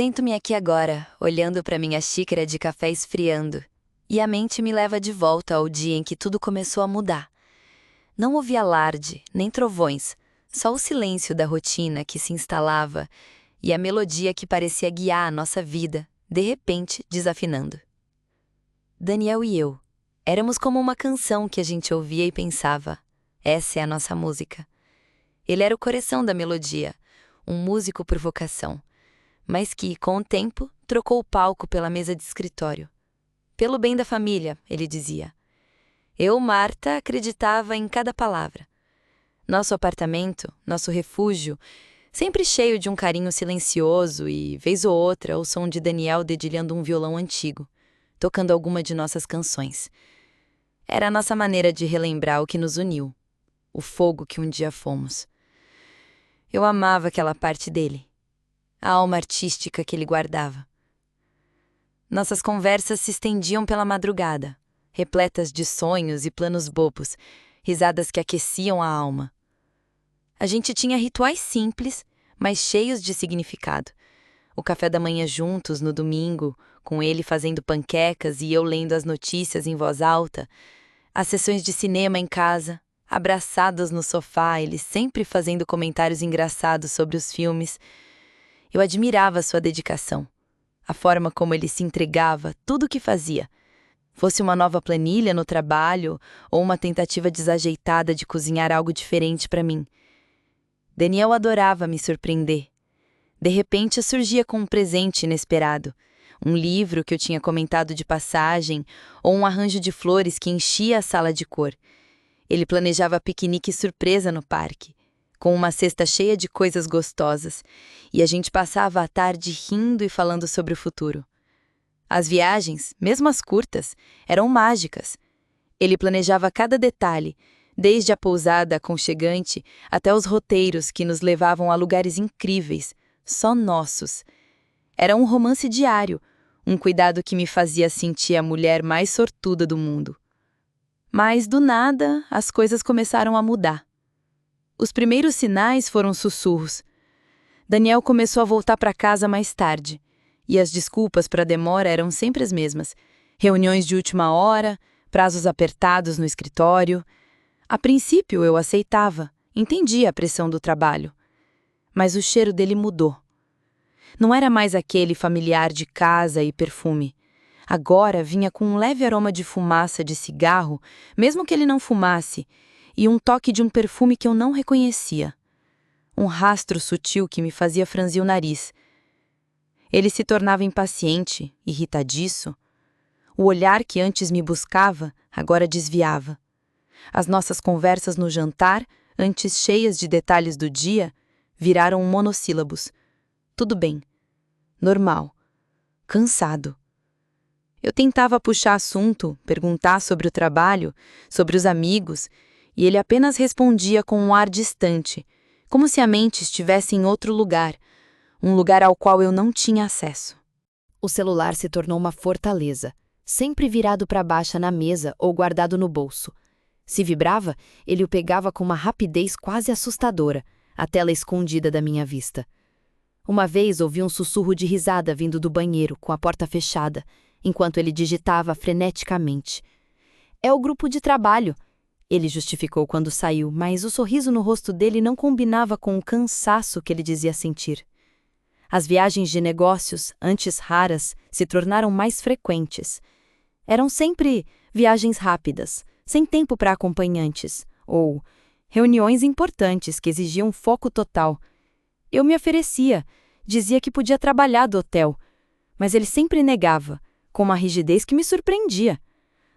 Sento-me aqui agora, olhando para minha xícara de café esfriando, e a mente me leva de volta ao dia em que tudo começou a mudar. Não ouvi alarde, nem trovões, só o silêncio da rotina que se instalava e a melodia que parecia guiar a nossa vida, de repente desafinando. Daniel e eu, éramos como uma canção que a gente ouvia e pensava: essa é a nossa música. Ele era o coração da melodia, um músico por vocação, mas que, com o tempo, trocou o palco pela mesa de escritório. Pelo bem da família, ele dizia. Eu, Marta, acreditava em cada palavra. Nosso apartamento, nosso refúgio, sempre cheio de um carinho silencioso e, vez ou outra, o som de Daniel dedilhando um violão antigo, tocando alguma de nossas canções. Era a nossa maneira de relembrar o que nos uniu, o fogo que um dia fomos. Eu amava aquela parte dele, a alma artística que ele guardava. Nossas conversas se estendiam pela madrugada, repletas de sonhos e planos bobos, risadas que aqueciam a alma. A gente tinha rituais simples, mas cheios de significado. O café da manhã juntos no domingo, com ele fazendo panquecas e eu lendo as notícias em voz alta, as sessões de cinema em casa, abraçados no sofá, ele sempre fazendo comentários engraçados sobre os filmes. Eu admirava sua dedicação, a forma como ele se entregava, tudo o que fazia. Fosse uma nova planilha no trabalho ou uma tentativa desajeitada de cozinhar algo diferente para mim. Daniel adorava me surpreender. De repente surgia com um presente inesperado, um livro que eu tinha comentado de passagem ou um arranjo de flores que enchia a sala de cor. Ele planejava piquenique surpresa no parque, com uma cesta cheia de coisas gostosas, e a gente passava a tarde rindo e falando sobre o futuro. As viagens, mesmo as curtas, eram mágicas. Ele planejava cada detalhe, desde a pousada aconchegante até os roteiros que nos levavam a lugares incríveis, só nossos. Era um romance diário, um cuidado que me fazia sentir a mulher mais sortuda do mundo. Mas, do nada, as coisas começaram a mudar. Os primeiros sinais foram sussurros. Daniel começou a voltar para casa mais tarde, e as desculpas para a demora eram sempre as mesmas. Reuniões de última hora, prazos apertados no escritório. A princípio eu aceitava, entendia a pressão do trabalho. Mas o cheiro dele mudou. Não era mais aquele familiar de casa e perfume. Agora vinha com um leve aroma de fumaça de cigarro, mesmo que ele não fumasse, e um toque de um perfume que eu não reconhecia. Um rastro sutil que me fazia franzir o nariz. Ele se tornava impaciente, irritadiço. O olhar que antes me buscava, agora desviava. As nossas conversas no jantar, antes cheias de detalhes do dia, viraram monossílabos. Tudo bem. Normal. Cansado. Eu tentava puxar assunto, perguntar sobre o trabalho, sobre os amigos, e ele apenas respondia com um ar distante, como se a mente estivesse em outro lugar, um lugar ao qual eu não tinha acesso. O celular se tornou uma fortaleza, sempre virado para baixo na mesa ou guardado no bolso. Se vibrava, ele o pegava com uma rapidez quase assustadora, a tela escondida da minha vista. Uma vez ouvi um sussurro de risada vindo do banheiro, com a porta fechada, enquanto ele digitava freneticamente. É o grupo de trabalho, ele justificou quando saiu, mas o sorriso no rosto dele não combinava com o cansaço que ele dizia sentir. As viagens de negócios, antes raras, se tornaram mais frequentes. Eram sempre viagens rápidas, sem tempo para acompanhantes, ou reuniões importantes que exigiam foco total. Eu me oferecia, dizia que podia trabalhar do hotel, mas ele sempre negava, com uma rigidez que me surpreendia.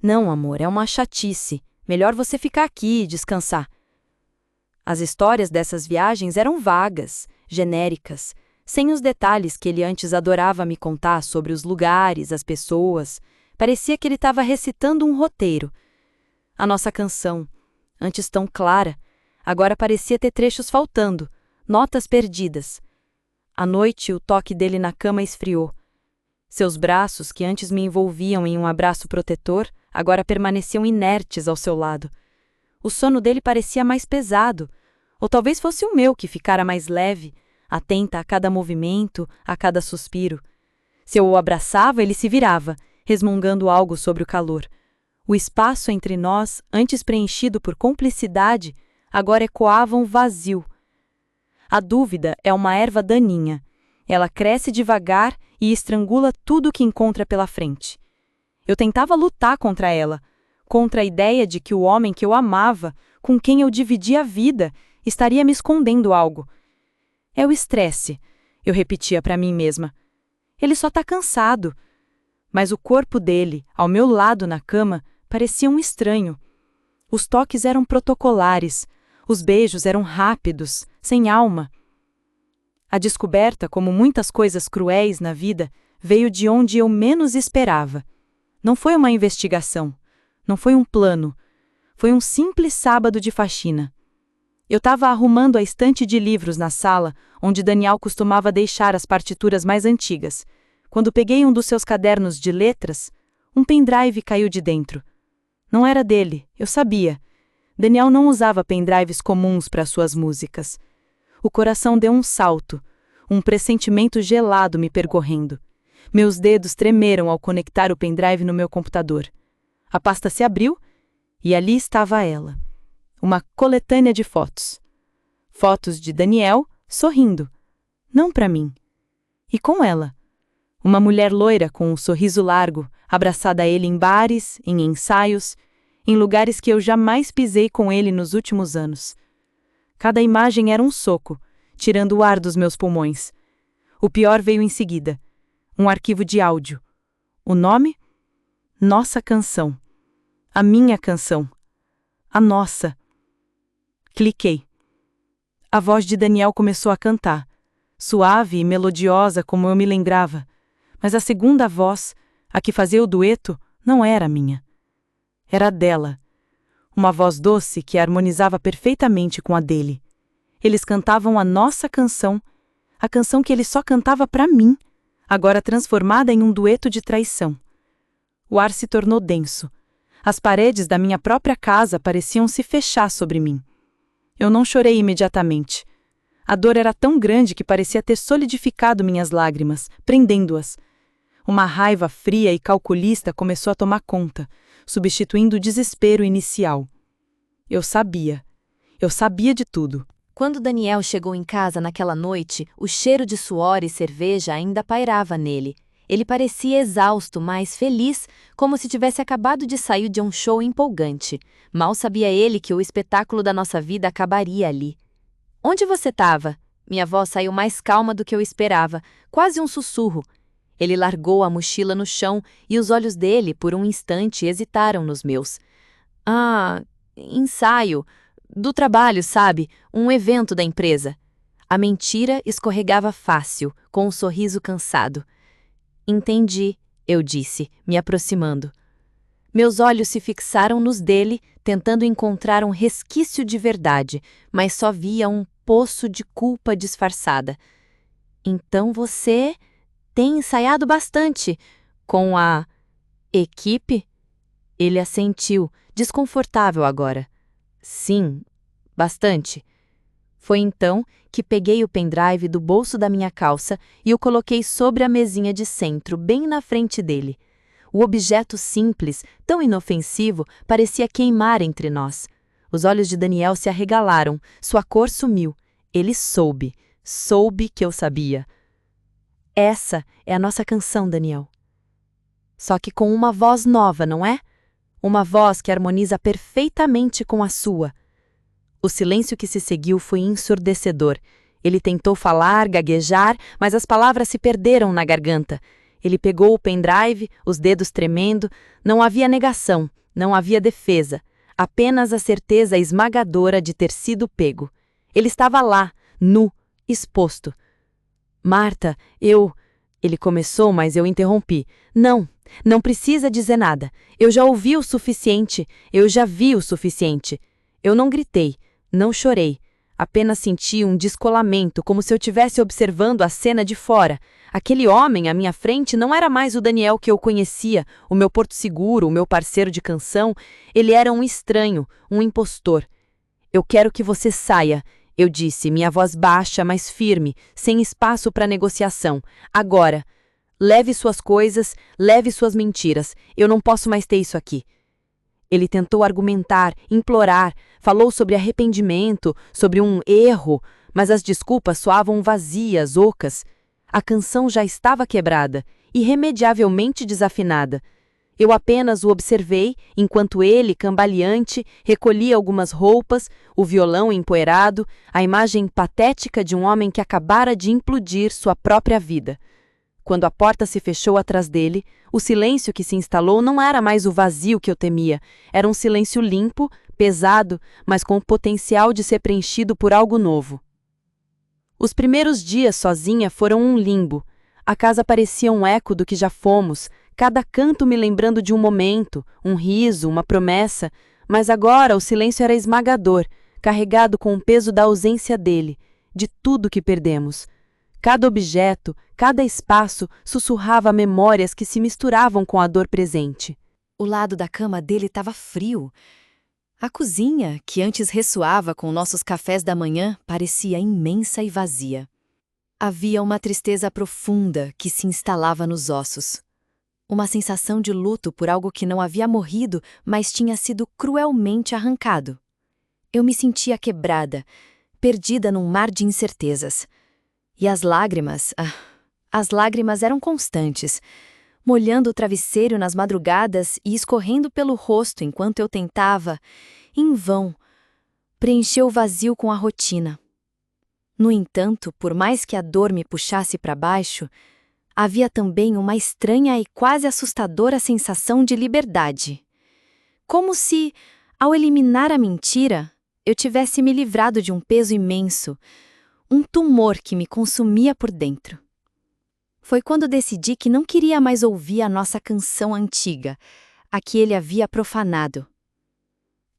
Não, amor, é uma chatice. Melhor você ficar aqui e descansar. As histórias dessas viagens eram vagas, genéricas, sem os detalhes que ele antes adorava me contar sobre os lugares, as pessoas. Parecia que ele estava recitando um roteiro. A nossa canção, antes tão clara, agora parecia ter trechos faltando, notas perdidas. À noite, o toque dele na cama esfriou. Seus braços, que antes me envolviam em um abraço protetor, agora permaneciam inertes ao seu lado. O sono dele parecia mais pesado, ou talvez fosse o meu que ficara mais leve, atenta a cada movimento, a cada suspiro. Se eu o abraçava, ele se virava, resmungando algo sobre o calor. O espaço entre nós, antes preenchido por cumplicidade, agora ecoava um vazio. A dúvida é uma erva daninha. Ela cresce devagar e estrangula tudo o que encontra pela frente. Eu tentava lutar contra ela, contra a ideia de que o homem que eu amava, com quem eu dividia a vida, estaria me escondendo algo. É o estresse, eu repetia para mim mesma. Ele só está cansado. Mas o corpo dele, ao meu lado na cama, parecia um estranho. Os toques eram protocolares, os beijos eram rápidos, sem alma. A descoberta, como muitas coisas cruéis na vida, veio de onde eu menos esperava. Não foi uma investigação, não foi um plano, foi um simples sábado de faxina. Eu estava arrumando a estante de livros na sala, onde Daniel costumava deixar as partituras mais antigas. Quando peguei um dos seus cadernos de letras, um pendrive caiu de dentro. Não era dele, eu sabia. Daniel não usava pendrives comuns para suas músicas. O coração deu um salto, um pressentimento gelado me percorrendo. Meus dedos tremeram ao conectar o pendrive no meu computador. A pasta se abriu e ali estava ela. Uma coletânea de fotos. Fotos de Daniel sorrindo. Não para mim. E com ela. Uma mulher loira com um sorriso largo, abraçada a ele em bares, em ensaios, em lugares que eu jamais pisei com ele nos últimos anos. Cada imagem era um soco, tirando o ar dos meus pulmões. O pior veio em seguida. Um arquivo de áudio. O nome? Nossa Canção. A minha canção. A nossa. Cliquei. A voz de Daniel começou a cantar, suave e melodiosa como eu me lembrava, mas a segunda voz, a que fazia o dueto, não era minha. Era dela. Uma voz doce que harmonizava perfeitamente com a dele. Eles cantavam a nossa canção, a canção que ele só cantava para mim, agora transformada em um dueto de traição. O ar se tornou denso. As paredes da minha própria casa pareciam se fechar sobre mim. Eu não chorei imediatamente. A dor era tão grande que parecia ter solidificado minhas lágrimas, prendendo-as. Uma raiva fria e calculista começou a tomar conta, substituindo o desespero inicial. Eu sabia de tudo. Quando Daniel chegou em casa naquela noite, o cheiro de suor e cerveja ainda pairava nele. Ele parecia exausto, mas feliz, como se tivesse acabado de sair de um show empolgante. Mal sabia ele que o espetáculo da nossa vida acabaria ali. Onde você estava? Minha voz saiu mais calma do que eu esperava, quase um sussurro. Ele largou a mochila no chão e os olhos dele, por um instante, hesitaram nos meus. Ensaio. Do trabalho, sabe? Um evento da empresa. A mentira escorregava fácil, com um sorriso cansado. Entendi, eu disse, me aproximando. Meus olhos se fixaram nos dele, tentando encontrar um resquício de verdade, mas só via um poço de culpa disfarçada. Então você tem ensaiado bastante com a equipe? Ele assentiu, desconfortável agora. Sim, bastante. Foi então que peguei o pendrive do bolso da minha calça e o coloquei sobre a mesinha de centro, bem na frente dele. O objeto simples, tão inofensivo, parecia queimar entre nós. Os olhos de Daniel se arregalaram, sua cor sumiu. Ele soube que eu sabia. Essa é a nossa canção, Daniel. Só que com uma voz nova, não é? Uma voz que harmoniza perfeitamente com a sua. O silêncio que se seguiu foi ensurdecedor. Ele tentou falar, gaguejar, mas as palavras se perderam na garganta. Ele pegou o pendrive, os dedos tremendo. Não havia negação, não havia defesa. Apenas a certeza esmagadora de ter sido pego. Ele estava lá, nu, exposto. Marta, Ele começou, mas eu interrompi. Não precisa dizer nada. Eu já ouvi o suficiente, eu já vi o suficiente. Eu não gritei, não chorei. Apenas senti um descolamento, como se eu estivesse observando a cena de fora. Aquele homem à minha frente não era mais o Daniel que eu conhecia, o meu porto seguro, o meu parceiro de canção. Ele era um estranho, um impostor. Eu quero que você saia. Eu disse, minha voz baixa, mas firme, sem espaço para negociação. Agora, leve suas coisas, leve suas mentiras. Eu não posso mais ter isso aqui. Ele tentou argumentar, implorar, falou sobre arrependimento, sobre um erro, mas as desculpas soavam vazias, ocas. A canção já estava quebrada, irremediavelmente desafinada. Eu apenas o observei, enquanto ele, cambaleante, recolhia algumas roupas, o violão empoeirado, a imagem patética de um homem que acabara de implodir sua própria vida. Quando a porta se fechou atrás dele, o silêncio que se instalou não era mais o vazio que eu temia, era um silêncio limpo, pesado, mas com o potencial de ser preenchido por algo novo. Os primeiros dias sozinha foram um limbo. A casa parecia um eco do que já fomos, cada canto me lembrando de um momento, um riso, uma promessa, mas agora o silêncio era esmagador, carregado com o peso da ausência dele, de tudo que perdemos. Cada objeto, cada espaço sussurrava memórias que se misturavam com a dor presente. O lado da cama dele estava frio. A cozinha, que antes ressoava com nossos cafés da manhã, parecia imensa e vazia. Havia uma tristeza profunda que se instalava nos ossos. Uma sensação de luto por algo que não havia morrido, mas tinha sido cruelmente arrancado. Eu me sentia quebrada, perdida num mar de incertezas. E as lágrimas eram constantes, molhando o travesseiro nas madrugadas e escorrendo pelo rosto enquanto eu tentava, em vão, preencher o vazio com a rotina. No entanto, por mais que a dor me puxasse para baixo, havia também uma estranha e quase assustadora sensação de liberdade. Como se, ao eliminar a mentira, eu tivesse me livrado de um peso imenso, um tumor que me consumia por dentro. Foi quando decidi que não queria mais ouvir a nossa canção antiga, a que ele havia profanado.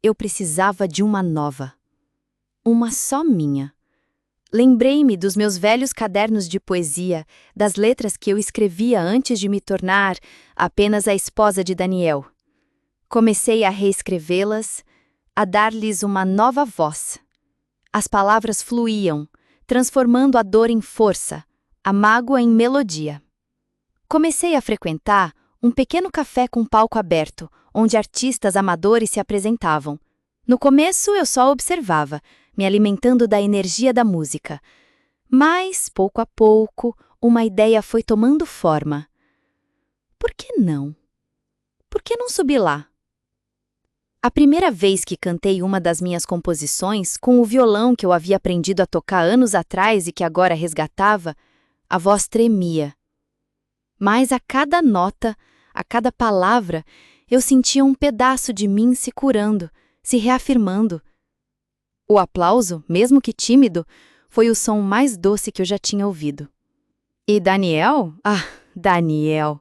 Eu precisava de uma nova. Uma só minha. Lembrei-me dos meus velhos cadernos de poesia, das letras que eu escrevia antes de me tornar apenas a esposa de Daniel. Comecei a reescrevê-las, a dar-lhes uma nova voz. As palavras fluíam, transformando a dor em força, a mágoa em melodia. Comecei a frequentar um pequeno café com palco aberto, onde artistas amadores se apresentavam. No começo eu só observava, me alimentando da energia da música. Mas, pouco a pouco, uma ideia foi tomando forma. Por que não? Por que não subir lá? A primeira vez que cantei uma das minhas composições, com o violão que eu havia aprendido a tocar anos atrás e que agora resgatava, a voz tremia. Mas a cada nota, a cada palavra, eu sentia um pedaço de mim se curando, se reafirmando. O aplauso, mesmo que tímido, foi o som mais doce que eu já tinha ouvido. E Daniel? Ah, Daniel!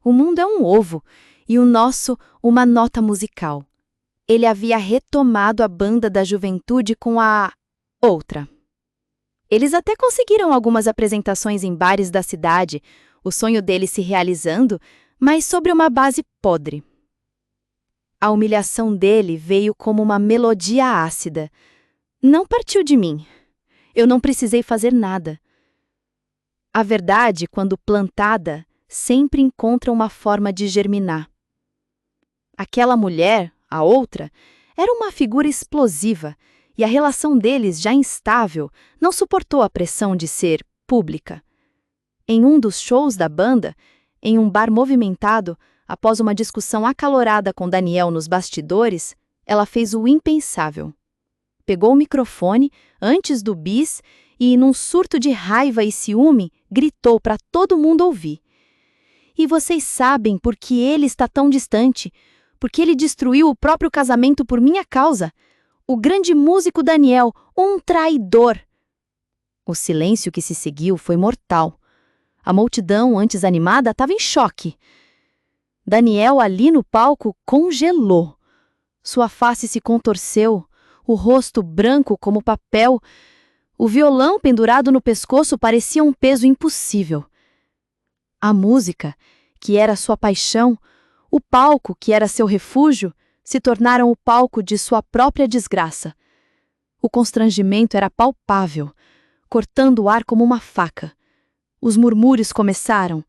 O mundo é um ovo, e o nosso uma nota musical. Ele havia retomado a banda da juventude com a outra. Eles até conseguiram algumas apresentações em bares da cidade, o sonho deles se realizando, mas sobre uma base podre. A humilhação dele veio como uma melodia ácida. Não partiu de mim. Eu não precisei fazer nada. A verdade, quando plantada, sempre encontra uma forma de germinar. Aquela mulher, a outra, era uma figura explosiva, e a relação deles, já instável, não suportou a pressão de ser pública. Em um dos shows da banda, em um bar movimentado, após uma discussão acalorada com Daniel nos bastidores, ela fez o impensável. Pegou o microfone, antes do bis, e, num surto de raiva e ciúme, gritou para todo mundo ouvir. E vocês sabem por que ele está tão distante? Porque ele destruiu o próprio casamento por minha causa. O grande músico Daniel, um traidor. O silêncio que se seguiu foi mortal. A multidão, antes animada, estava em choque. Daniel, ali no palco, congelou. Sua face se contorceu, o rosto branco como papel. O violão pendurado no pescoço parecia um peso impossível. A música, que era sua paixão, o palco, que era seu refúgio, se tornaram o palco de sua própria desgraça. O constrangimento era palpável, cortando o ar como uma faca. Os murmúrios começaram,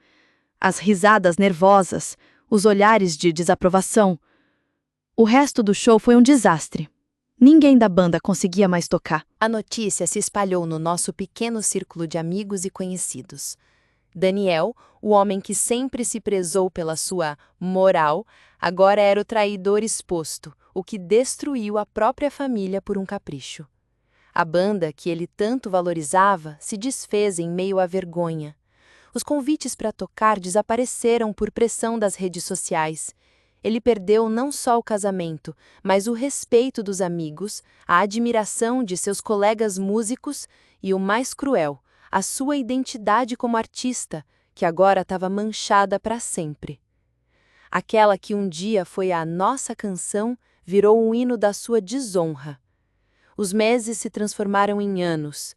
as risadas nervosas, os olhares de desaprovação. O resto do show foi um desastre. Ninguém da banda conseguia mais tocar. A notícia se espalhou no nosso pequeno círculo de amigos e conhecidos. Daniel, o homem que sempre se prezou pela sua moral, agora era o traidor exposto, o que destruiu a própria família por um capricho. A banda, que ele tanto valorizava, se desfez em meio à vergonha. Os convites para tocar desapareceram por pressão das redes sociais. Ele perdeu não só o casamento, mas o respeito dos amigos, a admiração de seus colegas músicos e, o mais cruel, a sua identidade como artista, que agora estava manchada para sempre. Aquela que um dia foi a nossa canção virou um hino da sua desonra. Os meses se transformaram em anos.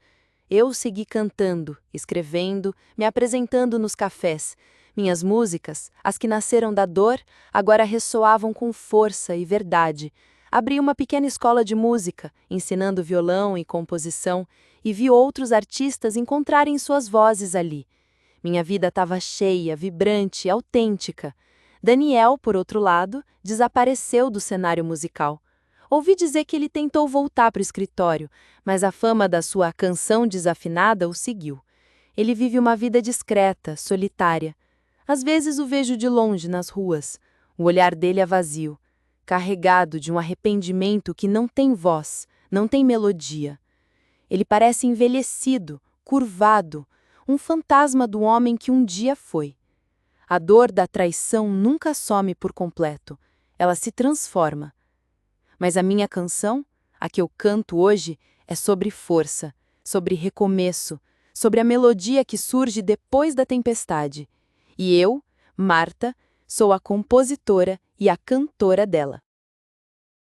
Eu segui cantando, escrevendo, me apresentando nos cafés. Minhas músicas, as que nasceram da dor, agora ressoavam com força e verdade. Abri uma pequena escola de música, ensinando violão e composição, e vi outros artistas encontrarem suas vozes ali. Minha vida estava cheia, vibrante, autêntica. Daniel, por outro lado, desapareceu do cenário musical. Ouvi dizer que ele tentou voltar para o escritório, mas a fama da sua canção desafinada o seguiu. Ele vive uma vida discreta, solitária. Às vezes o vejo de longe nas ruas. O olhar dele é vazio, carregado de um arrependimento que não tem voz, não tem melodia. Ele parece envelhecido, curvado, um fantasma do homem que um dia foi. A dor da traição nunca some por completo, ela se transforma. Mas a minha canção, a que eu canto hoje, é sobre força, sobre recomeço, sobre a melodia que surge depois da tempestade. E eu, Marta, sou a compositora e a cantora dela.